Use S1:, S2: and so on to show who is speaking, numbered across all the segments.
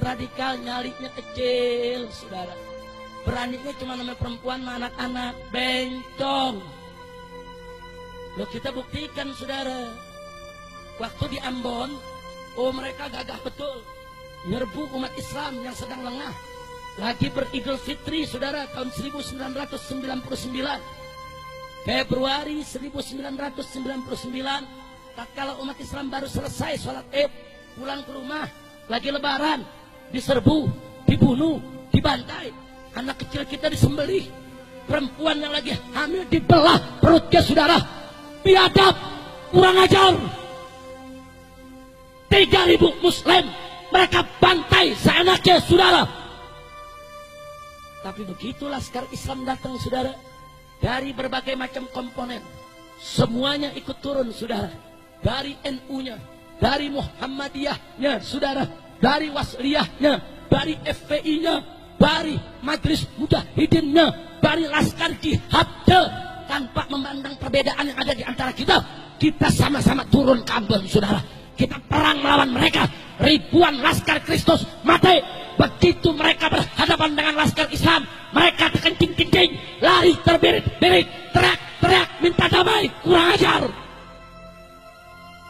S1: radikal, nyalinya kecil, saudara. Beraninya cuma namanya perempuan, anak-anak, bencong. Loh, kita buktikan, saudara. Waktu di Ambon, oh mereka gagah betul. Nyerbu umat Islam yang sedang lengah. Lagi beridul fitri, saudara, tahun 1999. Februari 1999, tatkala umat Islam baru selesai sholat Id, pulang ke rumah, lagi lebaran, diserbu, dibunuh, dibantai. Anak kecil kita disembelih, perempuan yang lagi hamil dibelah perutnya, saudara. Biadab, kurang ajar. 3.000 Muslim mereka bantai seenaknya, saudara. Tapi begitu laskar Islam datang, saudara, dari berbagai macam komponen, semuanya ikut turun, saudara. Dari NU-nya, dari Muhammadiyahnya, saudara, dari Wasliyahnya, dari FPI-nya, dari Majelis Mujahidinnya, dari Laskar Jihadnya. Tanpa memandang perbedaan yang ada di antara kita, kita sama-sama turun ke Ambon, saudara. Kita perang melawan mereka. Ribuan Laskar Kristus mati. Begitu mereka berhadapan dengan Laskar Islam, mereka terkencing-kencing, lari terbirit-birit, teriak-teriak, minta damai. Kurang ajar.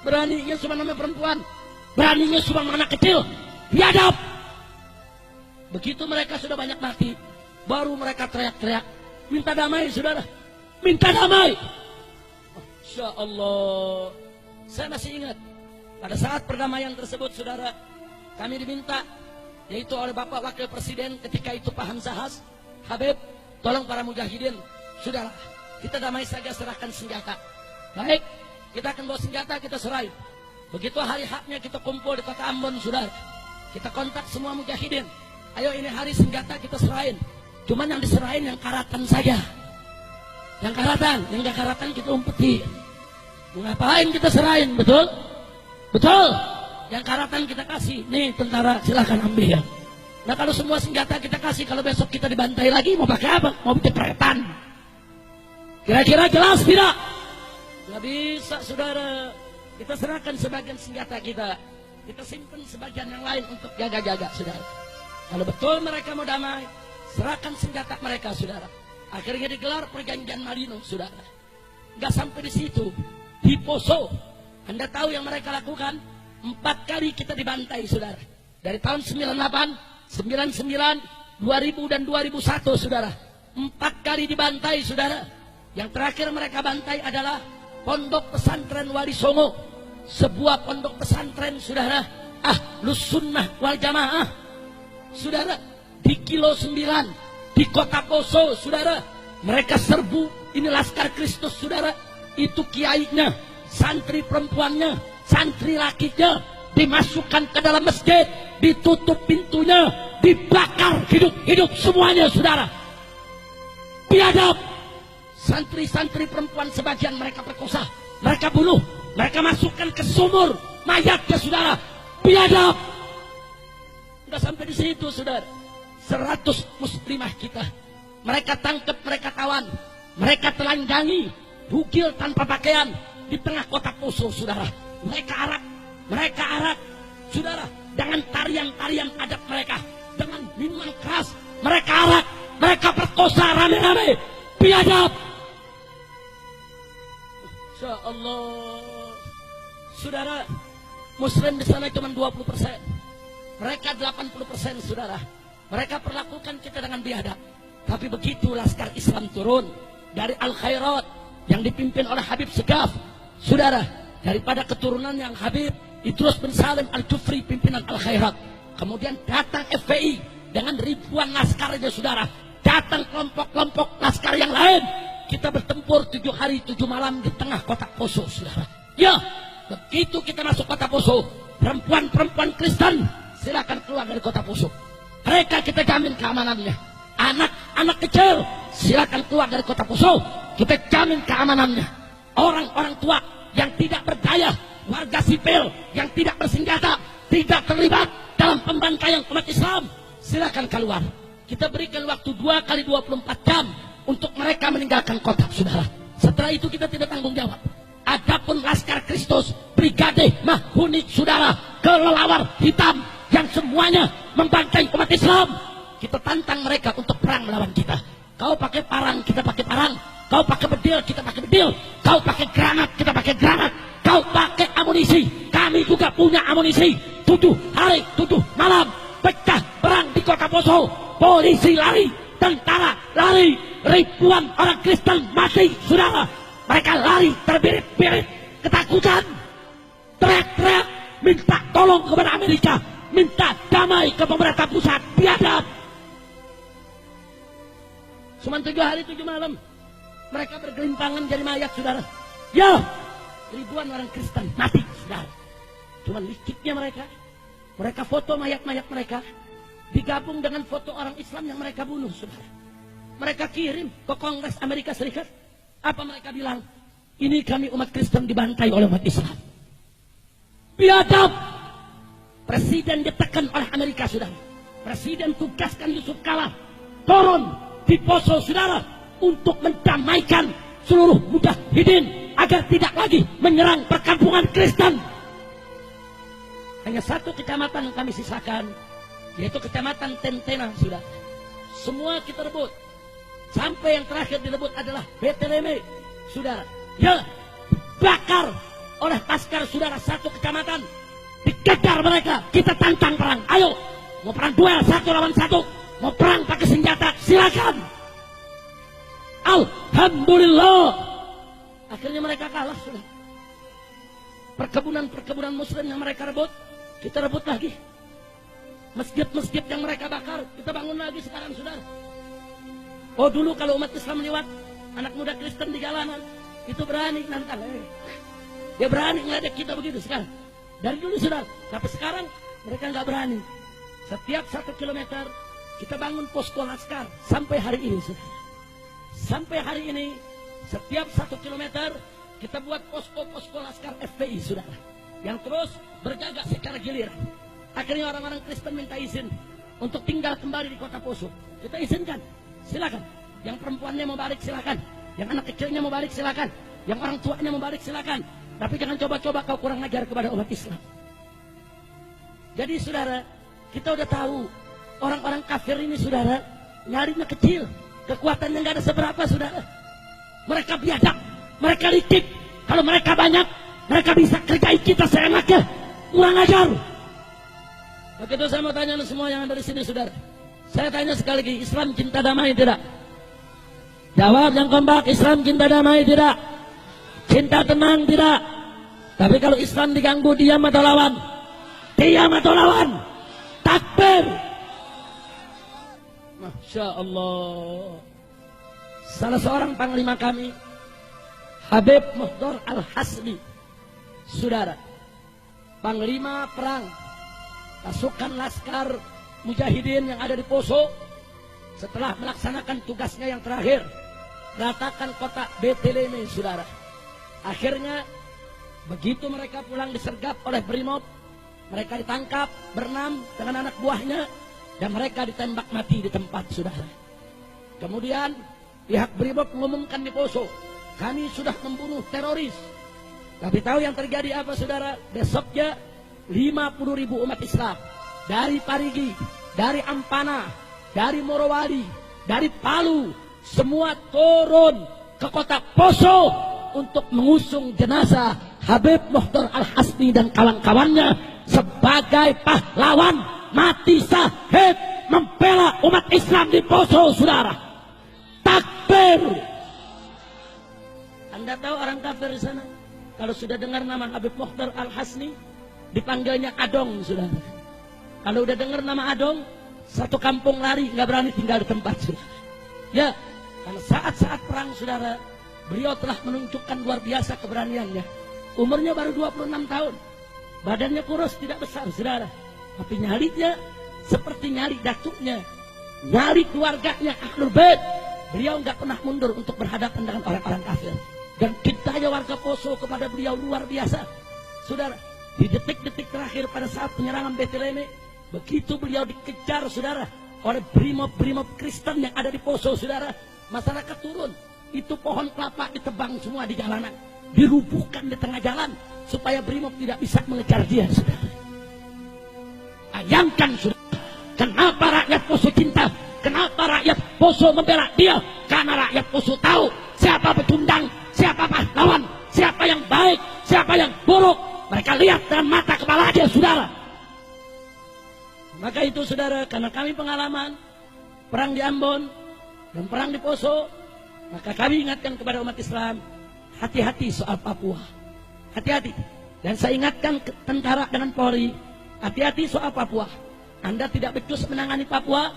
S1: Beraninya cuma namanya perempuan, beraninya cuma anak kecil, biadab. Begitu mereka sudah banyak mati, baru mereka teriak-teriak, minta damai, saudara. Minta damai. Masya Allah. Saya masih ingat, pada saat perdamaian tersebut, saudara, kami diminta, yaitu oleh Bapak Wakil Presiden ketika itu Pak Hamzahas, Habib, tolong para mujahidin, saudara, kita damai saja, serahkan senjata. Baik, kita akan bawa senjata, kita serai. Begitu hari haknya kita kumpul di kota Ambon, saudara. Kita kontak semua mujahidin. Ayo ini hari senjata kita serahin. Cuman yang diserahin yang karatan saja. Yang karatan, yang gak karatan kita umpetin. Mau ngapain kita serahin, betul? Betul. Yang karatan kita kasih. Nih tentara, silahkan ambil. Nah kalau semua senjata kita kasih, kalau besok kita dibantai lagi, mau pakai apa? Mau jepretan. Kira-kira jelas tidak? Nggak bisa, saudara. Kita serahkan sebagian senjata kita. Kita simpan sebagian yang lain untuk jaga-jaga, saudara. Kalau betul mereka mau damai, serahkan senjata mereka, saudara. Akhirnya digelar perjanjian Marino, saudara. Nggak sampai di situ. Di Poso, Anda tahu yang mereka lakukan? 4 kali kita dibantai, saudara. Dari tahun 98, 99, 2000 dan 2001, saudara. 4 kali dibantai, saudara. Yang terakhir mereka bantai adalah Pondok Pesantren Wali Songo. Sebuah pondok pesantren, saudara, Ahlus Sunnah wal Jamaah, saudara, di Kilo 9, di Kota Poso, saudara. Mereka serbu, ini Laskar Kristus, saudara. Itu kiainya, santri perempuannya, santri lakinya, dimasukkan ke dalam masjid, ditutup pintunya, dibakar hidup-hidup semuanya, saudara. Biadab. Santri-santri perempuan sebagian mereka perkosa, mereka bunuh, mereka masukkan ke sumur mayatnya, saudara. Biadab. Nggak sampai di situ, saudara. 100 muslimah kita mereka tangkap, mereka tawan, mereka telanjangi, bugil tanpa pakaian di tengah kota Poso, saudara. Mereka arak, saudara, dengan tarian-tarian adat mereka, dengan minuman keras, mereka arak, mereka perkosa rame-rame. Biadab. Insya Allah, saudara, Muslim di sana cuma 20%, mereka 80%, saudara. Mereka perlakukan kita dengan biadab. Tapi begitu Laskar Islam turun dari Al-Khairat yang dipimpin oleh Habib Segaf, saudara, daripada keturunan yang Habib Idrus bin Salim Al-Jufri, pimpinan Al-Khairat. Kemudian datang FPI dengan ribuan laskarnya, saudara. Datang kelompok-kelompok laskar yang lain. Kita bertempur 7 hari 7 malam di tengah kota Poso, saudara. Ya, begitu kita masuk kota Poso, perempuan-perempuan Kristen silakan keluar dari kota Poso. Mereka kita jamin keamanannya. Anak-anak kecil silakan keluar dari kota Poso, kita jamin keamanannya. Orang-orang tua yang tidak berdaya, warga sipil yang tidak bersenjata, tidak terlibat dalam pembantaian umat Islam, silakan keluar. Kita berikan waktu 2 kali 24 jam untuk mereka meninggalkan kota, saudara. Setelah itu kita tidak tanggung jawab. Adapun Laskar Kristus Brigade Mahuni, saudara, kelelawar hitam, yang semuanya membantai umat Islam. Kita tantang mereka untuk perang melawan kita. Kau pakai parang, kita pakai parang. Kau pakai bedil, kita pakai bedil. Kau pakai granat, kita pakai granat. Kau pakai amunisi, kami juga punya amunisi. 7 hari, 7 malam, pecah perang di kota Poso. Polisi lari, tentara lari, ribuan orang Kristen mati, saudara. Mereka lari terbirit-birit, ketakutan, teriak-teriak, minta tolong kepada Amerika, minta damai ke pemerintah pusat. Biadab. Cuma 7 hari 7 malam mereka bergelimpangan jadi mayat, saudara. Ya, ribuan orang Kristen mati, saudara. Cuma liciknya mereka foto mayat-mayat mereka digabung dengan foto orang Islam yang mereka bunuh, saudara. Mereka kirim ke Kongres Amerika Serikat. Apa mereka bilang? Ini kami umat Kristen dibantai oleh umat Islam. Biadab. Presiden ditekan oleh Amerika, saudara. Presiden tugaskan Yusuf Kala turun di Poso, saudara, untuk mendamaikan seluruh mujahidin agar tidak lagi menyerang perkampungan Kristen. Hanya satu kecamatan yang kami sisakan, yaitu kecamatan Tentena, saudara. Semua kita rebut. Sampai yang terakhir direbut adalah Beteleme, saudara. Ya, bakar oleh Laskar, saudara, satu kecamatan. Dikejar mereka, kita tantang perang. Ayo, mau perang duel 1 lawan 1, mau perang pakai senjata, silakan. Alhamdulillah, akhirnya mereka kalah, saudara. Perkebunan Muslim yang mereka rebut, kita rebut lagi. Masjid-masjid yang mereka bakar, kita bangun lagi sekarang, saudara. Oh, dulu kalau umat Islam lewat, anak muda Kristen di jalanan, itu berani nantang. Dia berani ngeledek kita begitu sekarang. Dari dulu, saudara. Tapi sekarang mereka nggak berani. Setiap 1 kilometer kita bangun posko Laskar sampai hari ini, saudara. Sampai hari ini setiap 1 kilometer kita buat posko-posko Laskar FPI, saudara, yang terus berjaga secara giliran. Akhirnya orang-orang Kristen minta izin untuk tinggal kembali di kota Poso. Kita izinkan, silakan. Yang perempuannya mau balik, silakan. Yang anak kecilnya mau balik, silakan. Yang orang tuanya mau balik, silakan. Tapi jangan coba-coba kau kurang ajar kepada umat Islam. Jadi, saudara, kita udah tahu orang-orang kafir ini, saudara, nyarinya kecil, kekuatannya nggak ada seberapa, saudara. Mereka biadab, mereka licik. Kalau mereka banyak, mereka bisa kerjain kita seenaknya. Kurang ajar. Begitu saya mau tanya semua yang ada di sini, saudara. Saya tanya sekali lagi, Islam cinta damai tidak? Jawab yang kompak, Islam cinta damai tidak? Cinta tenang tidak? Tapi kalau Islam diganggu, diam atau lawan? Diam atau lawan? Takbir. Masya Allah. Salah seorang panglima kami, Habib Muhdar Al-Hasni, saudara, panglima perang pasukan Laskar Mujahidin yang ada di Poso, setelah melaksanakan tugasnya yang terakhir, ratakan kota Beteleme, saudara. Akhirnya begitu mereka pulang disergap oleh Brimob, mereka ditangkap berenam dengan anak buahnya dan mereka ditembak mati di tempat, saudara. Kemudian pihak Brimob mengumumkan di Poso, kami sudah membunuh teroris. Tapi tahu yang terjadi apa, saudara? Besoknya 50.000 umat Islam dari Parigi, dari Ampana, dari Morowali, dari Palu, semua turun ke kota Poso untuk mengusung jenazah Habib Muhdar Al-Hasni dan kawan-kawannya sebagai pahlawan mati syahid membela umat Islam di Poso, saudara. Takbir. Anda tahu orang kafir di sana kalau sudah dengar nama Habib Muhdar Al-Hasni dipanggilnya Adong, saudara. Kalau udah dengar nama Adong, satu kampung lari, nggak berani tinggal di tempat, saudara. Ya, karena saat-saat perang, saudara, beliau telah menunjukkan luar biasa keberaniannya. Umurnya baru 26 tahun, badannya kurus, tidak besar, saudara. Tapi nyalinya seperti nyali datuknya, nyali keluarganya Ahlul Bait. Beliau nggak pernah mundur untuk berhadapan dengan orang-orang kafir. Dan cintanya warga Poso kepada beliau luar biasa, saudara. Di detik-detik terakhir pada saat penyerangan Beteleme, begitu beliau dikejar, saudara, oleh brimob Kristen yang ada di Poso, saudara, masyarakat turun. Itu pohon kelapa ditebang semua di jalanan, dirubuhkan di tengah jalan supaya brimob tidak bisa mengejar dia, saudara. Bayangkan saudara, kenapa rakyat Poso cinta, kenapa rakyat Poso membela dia, karena rakyat Poso tahu siapa pecundang, siapa pahlawan, siapa yang baik, siapa yang buruk. Mereka lihat dengan mata kepala dia, saudara. Maka itu saudara, karena kami pengalaman perang di Ambon dan perang di Poso, maka kami ingatkan kepada umat Islam, hati-hati soal Papua. Hati-hati. Dan saya ingatkan ke tentara dengan Polri, hati-hati soal Papua. Anda tidak becus menangani Papua.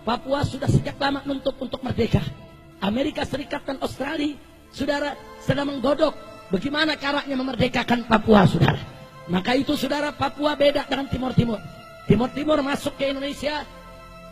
S1: Papua sudah sejak lama nuntut untuk merdeka. Amerika Serikat dan Australia, saudara, sedang menggodok bagaimana caranya memerdekakan Papua, saudara. Maka itu saudara, Papua beda dengan Timur Timur. Timur Timur masuk ke Indonesia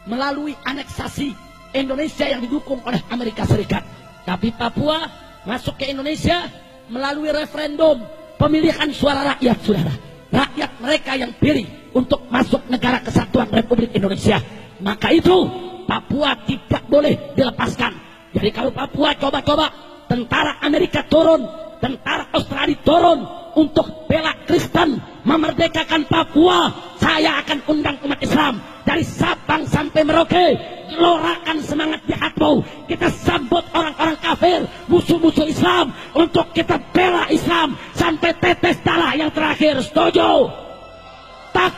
S1: melalui aneksasi Indonesia yang didukung oleh Amerika Serikat. Tapi Papua masuk ke Indonesia melalui referendum pemilihan suara rakyat, saudara. Rakyat mereka yang pilih untuk masuk negara kesatuan Republik Indonesia. Maka itu Papua tidak boleh dilepaskan. Jadi kalau Papua coba-coba tentara Amerika turun, tentara Australia turun untuk bela Kristen, memerdekakan Papua, saya akan undang umat Islam dari Sabang sampai Merauke, gelorakan semangat jihadmu. Kita sambut orang-orang kafir, musuh-musuh Islam, untuk kita bela Islam sampai tetes darah yang terakhir. Setuju? Tak